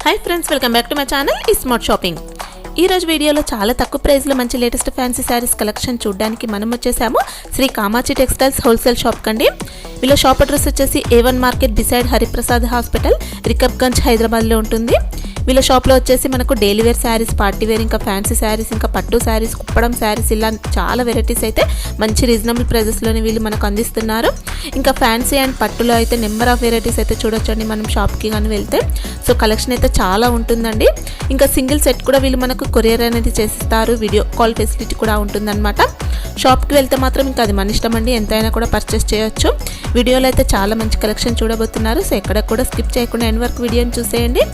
Hi friends, welcome back to my channel smart shopping. ఈ రోజు వీడియోలో చాలా తక్కువ ప్రైస్లో మంచి లేటెస్ట్ ఫ్యాన్సీ శారీస్ కలెక్షన్ చూడడానికి మనం వచ్చేసాము Shri Kamakshi textiles wholesale shop కండి. వీళ్ళ షాప్ అడ్రస్ వచ్చేసి A1 market beside Hariprasad hospital, Rikabganj, హైదరాబాద్లో ఉంటుంది. వీళ్ళ షాప్లో వచ్చేసి మనకు daily wear saris, party wear, ఇంకా ఫ్యాన్సీ శారీస్, ఇంకా పట్టు శారీస్, కుప్పడం శారీస్, ఇలా చాలా వెరైటీస్ అయితే మంచి రీజనబుల్ ప్రైజెస్లోనే వీళ్ళు మనకు అందిస్తున్నారు. ఇంకా ఫ్యాన్సీ అండ్ పట్టులో అయితే నెంబర్ ఆఫ్ వెరైటీస్ అయితే చూడొచ్చండి మనం షాప్కి కానీ వెళ్తే. సో కలెక్షన్ అయితే చాలా ఉంటుందండి. ఇంకా సింగిల్ సెట్ కూడా వీళ్ళు మనకు కొరియర్ అనేది చేసిస్తారు, వీడియో కాల్ ఫెసిలిటీ కూడా ఉంటుందన్నమాట. షాప్కి వెళ్తే మాత్రం ఇంకా అది మన ఇష్టం అండి, ఎంతైనా కూడా పర్చేస్ చేయొచ్చు. వీడియోలో అయితే చాలా మంచి కలెక్షన్ చూడబోతున్నారు. సో ఎక్కడ కూడా స్కిప్ చేయకుండా ఎండ్ వరకు వీడియోని చూసేయండి.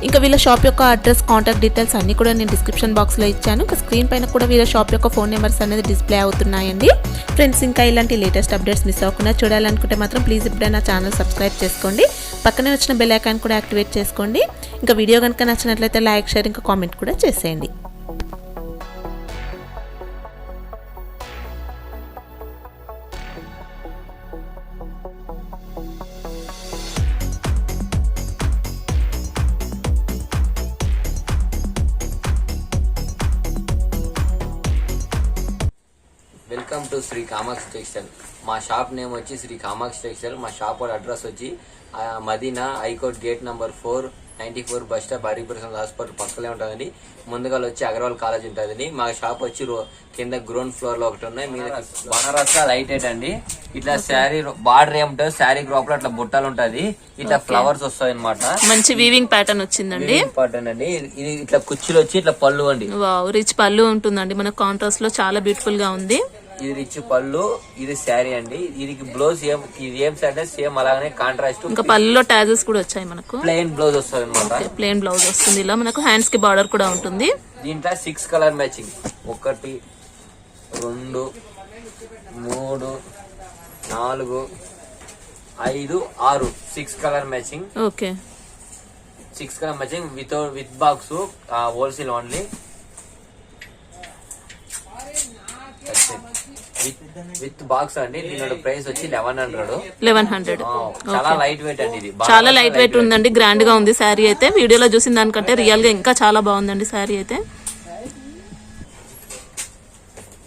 ఇంకా వీళ్ళ షాప్ యొక్క అడ్రస్, కాంటాక్ట్ డీటెయిల్స్ అన్నీ కూడా నేను డిస్క్రిప్షన్ బాక్స్లో ఇచ్చాను. ఇంకా స్క్రీన్ పైన కూడా వీళ్ళ షాప్ యొక్క ఫోన్ నెంబర్స్ అనేది డిస్ప్లే అవుతున్నాయండి. ఫ్రెండ్స్, ఇంకా ఇలాంటి లేటెస్ట్ అప్డేట్స్ మిస్ అవ్వకుండా చూడాలనుకుంటే మాత్రం ప్లీజ్ ఇప్పుడే నా ఛానల్ సబ్స్క్రైబ్ చేసుకోండి. పక్కనే వచ్చిన బెల్ ఐకాన్ కూడా యాక్టివేట్ చేసుకోండి. ఇంకా వీడియో కనుక నచ్చినట్లయితే లైక్, షేర్, ఇంకా కామెంట్ కూడా చేసేయండి. Welcome to Shri Kamakshi textile. మా షాప్ నేమ్ వచ్చి శ్రీ కామాక్షి టెక్స్టైల్. మా షాప్ అడ్రస్ వచ్చి Madina high court gate number 494 bus stop, Hariprasad hospital పక్కనే ఉంటుందండి. ముందుగా వచ్చి అగర్వాల్ కాలేజ్ ఉంటుందండి. మా షాప్ వచ్చి కింద గ్రౌండ్ ఫ్లోర్ లో ఒకటి ఉన్నాయి. మీద బనారస్ లైట్ ఎయిట్ అండి. ఇట్లా శారీ బార్డర్ ఏముంటుంది, శారీ లోపల అట్లా బుట్టలు ఉంటది, ఇట్లా ఫ్లవర్స్ వస్తాయి అనమాట. మంచి వీవింగ్ ప్యాటర్న్ వచ్చిందండి. ప్యాటర్న్ అండి. ఇది ఇట్లా కుర్చీలు వచ్చి ఇట్లా పళ్ళు అండి. రిచ్ పళ్ళు ఉంటుందండి. మన కాంట్రాస్ట్ లో చాలా బ్యూటిఫుల్ గా ఉంది. ఇది రిచ్ పళ్ళు, ఇది శారీ అండి. ఇది బ్లౌజ్ ఇది ఏం శారీ సేమ్ అలాగనే కాంట్రాస్ట్. ఇంకా పళ్ళులో టాజెస్ కూడా వచ్చాయి మనకు. ప్లెయిన్ బ్లౌజ్ వస్తుంది అనమాట. ప్లెయిన్ బ్లౌజ్ వస్తుంది. ఇలా మనకు హ్యాండ్స్ కి బార్డర్ కూడా ఉంటుంది. దీంట్లో 6 colour matching, 1 2 3 4 5 6 6 colour matching. Okay, 6 colour matching with box, wholesale only. With box అండి. దీని ప్రైస్ వచ్చి 1100. చాలా లైట్ వెయిట్ అండి. ఇది చాలా లైట్ వెయిట్ ఉందండి. గ్రాండ్ గా ఉంది శారీ అయితే. వీడియోలో చూసిన దానికంటే రియల్ గా ఇంకా చాలా బాగుందండి శారీ అయితే.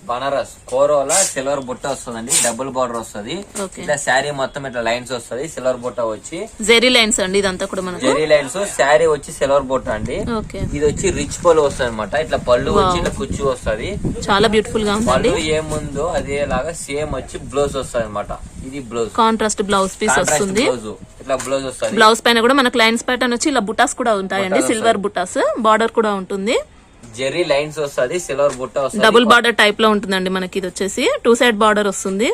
బనారస్ కోరోల సిల్వర్ బుట్ట వస్తుందండి, డబుల్ బార్డర్ వస్తుంది. ఇట్లా శారీ మొత్తం ఇట్లా లైన్స్ వస్తుంది. సిల్వర్ బుట్ట వచ్చి జెరీ లైన్స్ అండి. ఇదంతా కూడా మనకు జెరీ లైన్స్. శారీ వచ్చి సిల్వర్ బుట్ట అండి. ఇది వచ్చి రిచ్ పళ్ళు వస్తుంది అనమాట. ఇట్లా పళ్ళు వచ్చి ఇట్లా కుచ్చి వస్తుంది. చాలా బ్యూటిఫుల్ గా ఉంది. పళ్ళు ఏముందో అదేలాగా సేమ్ వచ్చి బ్లౌజ్ వస్తుంది అనమాట. ఇది బ్లౌజ్, కాంట్రాస్ట్ బ్లౌజ్ పీస్ వస్తుంది. ఇట్లా బ్లౌజ్ వస్తుంది. బ్లౌజ్ పైన కూడా మనకు లైన్స్ ప్యాటర్న్ వచ్చి ఇలా బుటాస్ కూడా ఉంటాయండి. సిల్వర్ బుటాస్, బార్డర్ కూడా ఉంటుంది. జెరీ లైన్స్ వస్తుంది, సిల్వర్ బుట్ట వస్తుంది. డబుల్ బార్డర్ టైప్ లో ఉంటుందండి మనకి. ఇది వచ్చేసి 2 సైడ్ బార్డర్ వస్తుంది.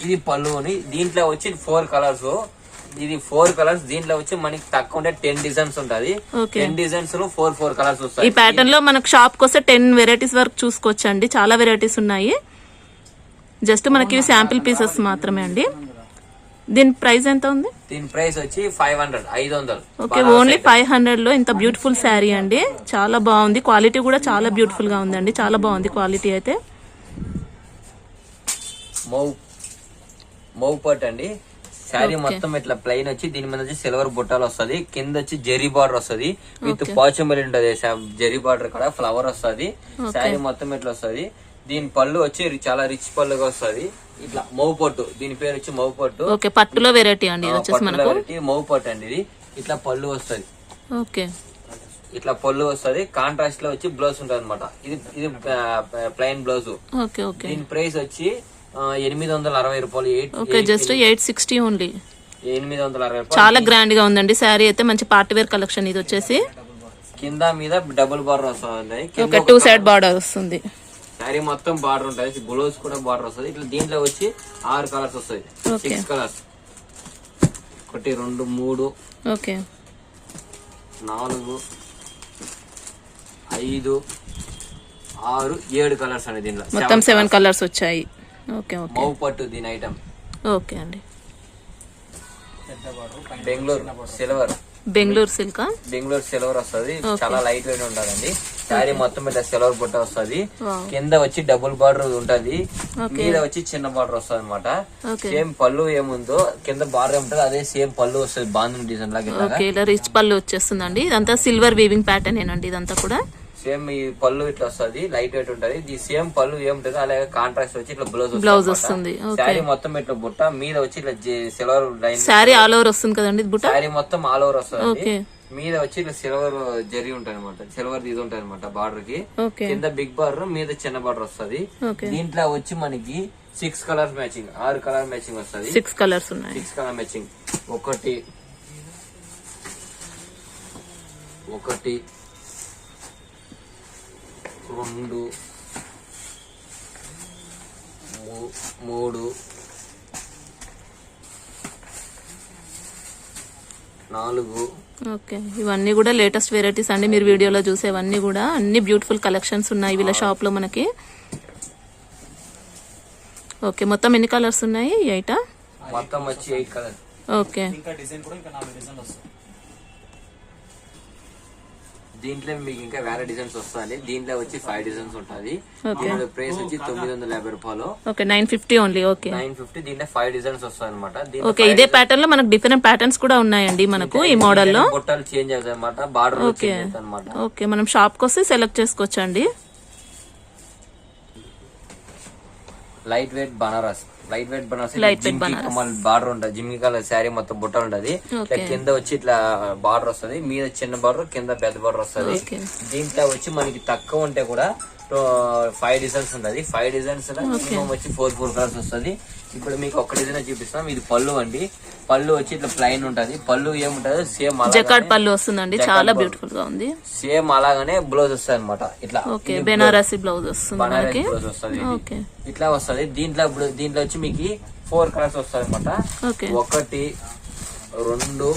ఇది పళ్ళు. దీంట్లో వచ్చి 4 కలర్స్. ఇది 4 కలర్స్. దీంట్లో వచ్చి మనకి తక్కువ ఉంటే 10 డిజైన్స్ ఉంటది. 10 డిజైన్స్ లో 4 కలర్స్ వస్తాయి. ఈ ప్యాటర్న్ లో మనకు షాప్ కి వస్తే 10 వెరైటీస్ వరకు చూసుకోవచ్చు అండి. చాలా వెరైటీస్ ఉన్నాయి. జస్ట్ మనకి శాంపిల్ పీసెస్ మాత్రమే అండి. దీని ప్రైస్ ఎంత ఉంది? దీని ప్రైస్ వచ్చి 500. ఓకే, ఓన్లీ 500 లో ఇంత బ్యూటిఫుల్ శారీ అండి. చాలా బాగుంది. క్వాలిటీ కూడా చాలా బ్యూటిఫుల్ గా ఉందండి. చాలా బాగుంది క్వాలిటీ అయితే. మౌ పట్ అండి. శారీ మొత్తం ఇట్లా ప్లెయిన్ వచ్చి దీని మీద వచ్చి సిల్వర్ బుట్టాలు వస్తుంది. కింద వచ్చి జెరీ బార్డర్ వస్తుంది. విత్ పాచమరి ఉంటది. జెరీ బార్డర్ కూడా ఫ్లవర్ వస్తుంది. శారీ మొత్తం ఇట్లా వస్తుంది. దీని పళ్ళు వచ్చి చాలా రిచ్ పళ్ళుగా వస్తుంది. ఇట్లా మౌ పట్టు. దీని పేరు వచ్చి మౌ పట్టు. ఓకే, పట్టులో వెరైటీ అండి. మౌ పట్టు అండి. ఇది ఇట్లా పళ్ళు వస్తుంది. ఓకే, ఇట్లా పళ్ళు వస్తుంది. కాంట్రాస్ట్ లో వచ్చి బ్లౌజ్ ఉంటుంది అనమాట. ఇది ప్లెయిన్ బ్లౌజ్. Okay okay. దీని ప్రైస్ వచ్చి 860 రూపాయలు. Okay, just 860 only. 860 రూపాయలు. చాలా గ్రాండ్ గా ఉందండి శారీ అయితే. మంచి పార్టీ వేర్ కలెక్షన్. ఇది వచ్చేసి కింద మీద డబుల్ బార్డర్ వస్తుంది. 2 సైడ్ బార్డర్ వస్తుంది. శారీ మొత్తం బార్డర్ ఉంటుంది. బ్లౌజ్ కూడా బార్డర్ వస్తుంది. ఇట్లా దీంట్లో వచ్చి 6 కలర్స్ వస్తాయి. 6 కలర్స్. 1 2 3 ఓకే 4 5 6 7 కలర్స్ అండి. దీంట్లో మొత్తం 7 కలర్స్ వచ్చాయి. Okay okay. మౌ పట్టు దీని ఐటమ్. ఓకే అండి. Bengaluru silver Bengaluru silk. Bengaluru silver వస్తుంది, చాలా లైట్ వెయిట్ ఉంటదండి. శారీ మొత్తం ఇట్లా సిల్వర్ బుట్ట వస్తుంది, కింద వచ్చి డబుల్ బార్డర్ ఉంటది, మీద వచ్చి చిన్న బార్డర్ వస్తుంది అనమాట. సేమ్ పళ్ళు ఏముందో కింద బార్డర్ ఏముంటది అదే సేమ్ పళ్ళు వస్తుంది, బాంధుని డిజైన్ లాగా. ఇలా రిచ్ పళ్ళు వచ్చేస్తుందండి. ఇదంతా సిల్వర్ వీవింగ్ ప్యాటర్న్ ఏనండి ఇదంతా కూడా. సేమ్ ఈ పళ్ళు ఇట్లా వస్తుంది, లైట్ వెయిట్ ఉంటది. ఈ సేమ్ పళ్ళు ఏముంటది అలాగే కాంట్రాస్ట్ వచ్చి ఇట్లా బ్లౌజ్ వస్తుంది. శారీ మొత్తం ఇట్లా బుట్ట మీద వచ్చి ఇట్లా silver line, sari all over వస్తుంది కదండి బుట్ట. శారీ మొత్తం ఆల్ ఓవర్ వస్తుంది, మీద వచ్చి ఇట్లా సిల్వర్ జరీ ఉంటాయి అనమాట, సిల్వర్ ఇది ఉంటాయి అనమాట బార్డర్ కి. కింద బిగ్ బార్డర్, మీద చిన్న బార్డర్ వస్తుంది. దీంట్లో వచ్చి మనకి 6 కలర్స్ మ్యాచింగ్, 6 కలర్ మ్యాచింగ్ వస్తుంది. 6 కలర్స్ ఉన్నాయి. 6 కలర్ మ్యాచింగ్. ఒకటి 2 3 4. ఓకే, ఇవన్నీ కూడా లేటెస్ట్ వెరైటీస్ అండి. మీరు వీడియోలో చూసేవన్నీ కూడా అన్ని బ్యూటిఫుల్ కలెక్షన్స్ ఉన్నాయి వీళ్ళ షాప్ లో మనకి. ఓకే, మొత్తం ఎన్ని కలర్స్ ఉన్నాయి? 8. మొత్తం వచ్చి 8 కలర్స్. ఓకే, దీంట్లో మీకు ఇంకా వేరే డిజైన్స్ వస్తాయి. దీంట్లో వచ్చి 5 డిజైన్స్ ఉంటుంది. దీంట్లో ప్రైస్ వచ్చి 950 రూపాయలు. Okay, 950 only. ఓకే, 950. దీంట్లో 5 డిజైన్స్ వస్తాయి అనమాట. ఓకే, ఇదే ప్యాటర్న్ లో మనకు డిఫరెంట్ ప్యాటర్న్స్ కూడా ఉన్నాయండి మనకు ఈ మోడల్ లో. బొట్టలు చేంజ్ అవుతాయి అనమాట, బార్డర్ చేంజ్ అవుతాయి అనమాట. ఓకే, మనం షాప్ కి వస్తే సెలెక్ట్ చేసుకోవచ్చండి. లైట్ వెయిట్ బనారస్, బార్డర్ ఉంటుంది, జిమ్కి కలర్ శారీ మొత్తం బుట్ట ఉంటది. కింద వచ్చి ఇట్లా బార్డర్ వస్తుంది, మీద చిన్న బార్డర్, కింద పెద్ద బార్డర్ వస్తుంది. దీంట్లో వచ్చి మనకి తక్కువ ఉంటే కూడా 5 డిజైన్స్ ఉంటది. 5 డిజైన్స్ మినిమం వచ్చి 4 కలర్స్ వస్తుంది. ఇప్పుడు మీకు ఒక డిజైన్ చూపిస్తాం. ఇది పళ్ళు అండి. పళ్ళు వచ్చి ఇట్లా ప్లైన్ ఉంటది. పళ్ళు ఏముంటది సేమ్ జకార్డ్ పళ్ళు వస్తుందండి, చాలా బ్యూటిఫుల్ గా ఉంది. సేమ్ అలాగానే బ్లౌజ్ వస్తుంది అనమాట. ఇట్లా బెనారసి బ్లౌజ్ వస్తుంది, బ్లౌజ్ వస్తుంది, ఇట్లా వస్తుంది. దీంట్లో వచ్చి మీకు 4 కలర్స్ వస్తుంది అనమాట. 1 2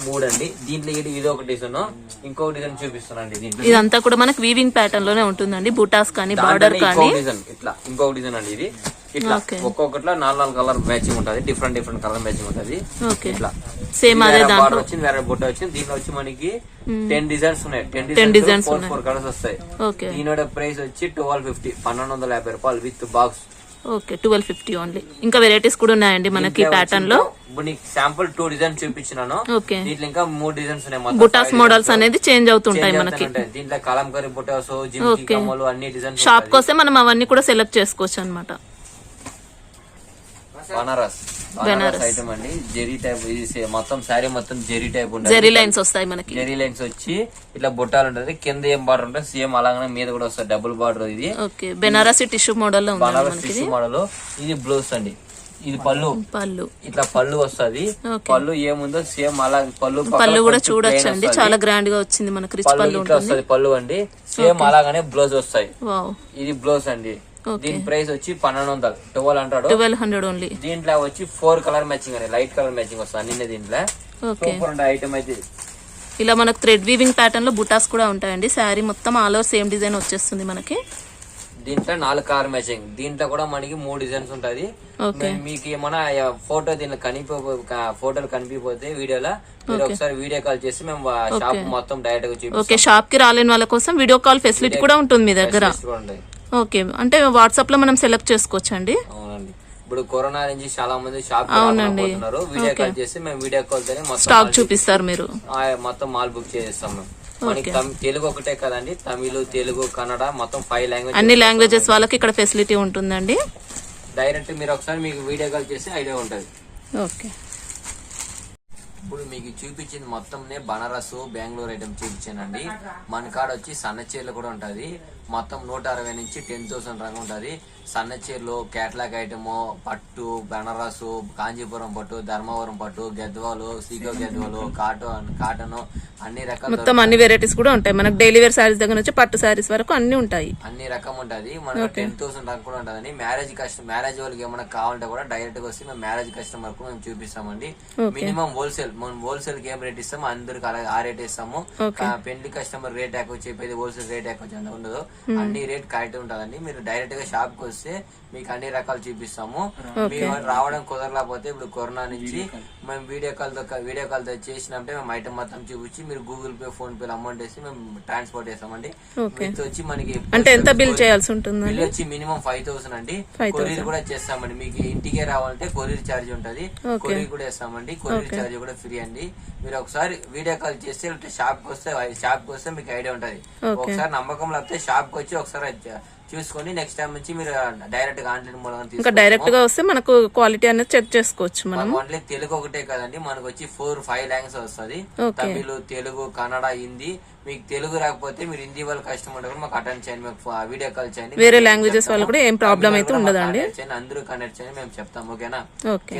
3 అండి. దీంట్లో ఇది ఒక డిజైన్, ఇంకొక డిజైన్ చూపిస్తానండి. దీంట్లో ఇదంతా కూడా మనకి వీవింగ్ ప్యాటర్న్ లోనే ఉంటుందండి, బూటాస్ కానీ బార్డర్ కానీ. ఇట్లా ఇంకొక డిజైన్ అండి. ఇది ఇట్లా ఒక్కొక్కట్లో 4 కలర్ మ్యాచింగ్ ఉంటది, డిఫరెంట్ కలర్ మ్యాచింగ్ ఉంటది. ఇట్లా సేమ్ అదే బార్డర్ వచ్చింది, వేరే బుట్ట వచ్చింది. దీంట్లో వచ్చి మనకి 10 డిజైన్స్ ఉన్నాయి. 10 డిజైన్స్ 4 కలర్స్ వస్తాయి. దీని ప్రైస్ వచ్చి 1250, 1250 రూపాయలు విత్ బాక్స్. Okay, 1250 only. ఇంకా వెరైటీస్ కూడా ఉన్నాయండి మనకి ప్యాటర్న్ లో. శాంపుల్ 2 డిజైన్స్ చూపించినాను. దీంట్లో ఇంకా 3 డిజైన్స్ ఉన్నాయి. బుటాస్ మోడల్స్ అనేది చేంజ్ అవుతుంటాయి మనకి. దీంట్లో కలంకరీ బుటాస్, జిమ్కి కమ్మలు అన్ని డిజైన్స్. షాప్ కోసే మనం అవన్నీ కూడా సెలెక్ట్ చేసుకోవచ్చు అనమాట. బనారస్ ఐటమ్ అండి, జెరీ టైప్. ఇది మొత్తం శారీ మొత్తం జెరీ టైప్ ఉంటుంది. జెరీ లైన్స్ వస్తాయి మనకి. జెరీ లైన్స్ వచ్చి ఇట్లా బుట్టాలు ఉంటది, కింద ఏం బార్డర్ ఉంటుంది సేమ్ అలాగే మీద కూడా వస్తుంది, డబుల్ బార్డర్. ఇది ఓకే, బెనారసి టిష్యూ మోడల్ లో ఉంది. Banaras tissue model. ఇది బ్లౌజ్ అండి. ఇది పళ్ళు ఇట్లా పళ్ళు వస్తుంది. పళ్ళు ఏముందో సేమ్ అలా పళ్ళు కూడా చూడొచ్చు అండి, చాలా గ్రాండ్ గా వచ్చింది మనకి. రిచ్ పళ్ళు వస్తుంది. పళ్ళు అండి సేమ్ అలాగానే బ్లౌజ్ వస్తాయి. ఇది బ్లౌజ్ అండి. దీని ప్రైస్ వచ్చి 1200 ఓన్లీ. దీంట్లో వచ్చి 4 కలర్ మ్యాచింగ్ అండి, లైట్ కలర్ మ్యాచింగ్ వస్తుంది అన్ని. దీంట్లో సూపర్ ఐటమ్ అయితే ఇలా మనకు థ్రెడ్ వీవింగ్ ప్యాటర్న్ లో బుటాస్ కూడా ఉంటాయండి. శారీ మొత్తం ఆల్ ఓవర్ సేమ్ డిజైన్ వచ్చేస్తుంది మనకి. దీంట్లో 4 కలర్ మ్యాచింగ్. దీంట్లో కూడా మనకి 3 డిజైన్స్ ఉంటది. మీకు ఏమన్నా ఫోటో దీంట్లో ఫోటోలు కనిపిపోతే వీడియోలో మీరు ఒకసారి వీడియో కాల్ చేసి మేము షాప్ మొత్తం డైరెక్ట్ గా చూపిస్తాం. ఓకే, షాప్ కి రాలేని వాళ్ళ కోసం వీడియో కాల్ ఫెసిలిటీ కూడా ఉంటుంది మీ దగ్గర. ఓకే, అంటే వాట్సాప్ లో మనం సెలెక్ట్ చేసుకోవచ్చు అండి. అవునండి, ఇప్పుడు కరోనా నుంచి చాలా మంది షాప్ రాకపోతున్నారు. వీడియో కాల్ చేసి మేము వీడియో కాల్ స్టాక్ చూపిస్తారు, మీరు మొత్తం మాల్ బుక్ చేస్తాం. మనకి తెలుగు ఒకటే కదండి, తమిళ, తెలుగు, కన్నడ మొత్తం 5 లాంగ్వేజ్, అన్ని లాంగ్వేజెస్ వాళ్ళకి ఇక్కడ ఫెసిలిటీ ఉంటుందండి. డైరెక్ట్ మీరు ఒకసారి మీకు వీడియో కాల్ చేసి ఐడియా ఉంటది. ఓకే, ఇప్పుడు మీకు చూపించింది మొత్తం బనారస్ బెంగళూరు ఐటమ్ చూపించానండి. మన కాడ వచ్చి సన్న చీరలు కూడా ఉంటది. మొత్తం 160 నుంచి 10,000 రంగు ఉంటది. సన్న చీరలు, కేటలాగ్ ఐటమ్, పట్టు, బనారస్, కాంచీపురం పట్టు, ధర్మవరం పట్టు, గద్వాలు, సీకో గద్వాలు, కాటన్ అన్ని రకాల మొత్తం అన్ని వెరైటీస్ కూడా ఉంటాయి మనకు. డైలీ వేర్ సారీస్ దగ్గర నుంచి పట్టు సారీస్ వరకు అన్ని ఉంటాయి. అన్ని రకం ఉంటది. మనకు 10,000 రంగు కూడా ఉంటదండి. మ్యారేజ్ వాళ్ళకి ఏమైనా కావాలంటే కూడా డైరెక్ట్ గా వస్తే మేము మ్యారేజ్ కస్టమర్ కు మేము చూపిస్తామండి. మినిమం హోల్సేల్, మనం హోల్సేల్ కి ఏం రేట్ ఇస్తాము అందరికి అలాగే ఆ రేట్ ఇస్తాము. పెళ్లి కస్టమర్ రేట్ ఎక్కువ చెప్పేది హోల్సేల్ రేట్ ఎక్కువ ఉండదు. అన్ని రేట్ కరెక్ట్ ఉంటదండి. మీరు డైరెక్ట్ గా షాప్ కి వస్తే మీకు అన్ని రకాలు చూపిస్తాము. మీరు రావడం కుదరలేకపోతే ఇప్పుడు కరోనా నుంచి మేము వీడియో కాల్ తో చేసినప్పుడే మేము ఐటమ్ మొత్తం చూపించి మీరు Google pay phone pay amount వేసి మేము ట్రాన్స్పోర్ట్ చేస్తామండి. విత్ వచ్చి మనకి అంటే ఎంత బిల్ చేయాల్సి ఉంటుంది? బిల్ వచ్చి మినిమం 5,000 అండి. కొరియర్ కూడా చేస్తామండి. మీకు ఇంటికే రావాలంటే కొరియర్ ఛార్జ్ ఉంటది, కొరియర్ కూడా వేస్తామండి. కొరియర్ ఛార్జ్ కూడా ఫ్రీ అండి. మీరు ఒకసారి వీడియో కాల్ చేస్తే షాప్ కి వస్తే మీకు ఐడియా ఉంటది. ఒకసారి నమ్మకం లేకపోతే షాప్ కి వచ్చి ఒకసారి చూసుకొని నెక్స్ట్ టైం నుంచి మీరు డైరెక్ట్ గా ఆన్లైన్ మూలంగా ఇంకా డైరెక్ట్ గా వస్తే మనకు క్వాలిటీ అనేది చెక్ చేసుకోవచ్చు. మనం ఓన్లీ తెలుగు ఒకటే కదండి, మనకు వచ్చి 4-5 లాంగ్వేజ్ వస్తుంది. తమిళ్, తెలుగు, కన్నడ, హిందీ. మీకు తెలుగు రాకపోతే మీరు హిందీ వాళ్ళ కస్టమర్ కూడా మాకు అటెండ్ చేయండి, మాకు వీడియో కాల్ చేయండి. వేరే లాంగ్వేజెస్ వాళ్ళు కూడా ఏం ప్రాబ్లం అయితే ఉండదండి. అందరూ కనెక్ట్ చేయండి, మేము చెప్తాం. ఓకేనా? ఓకే.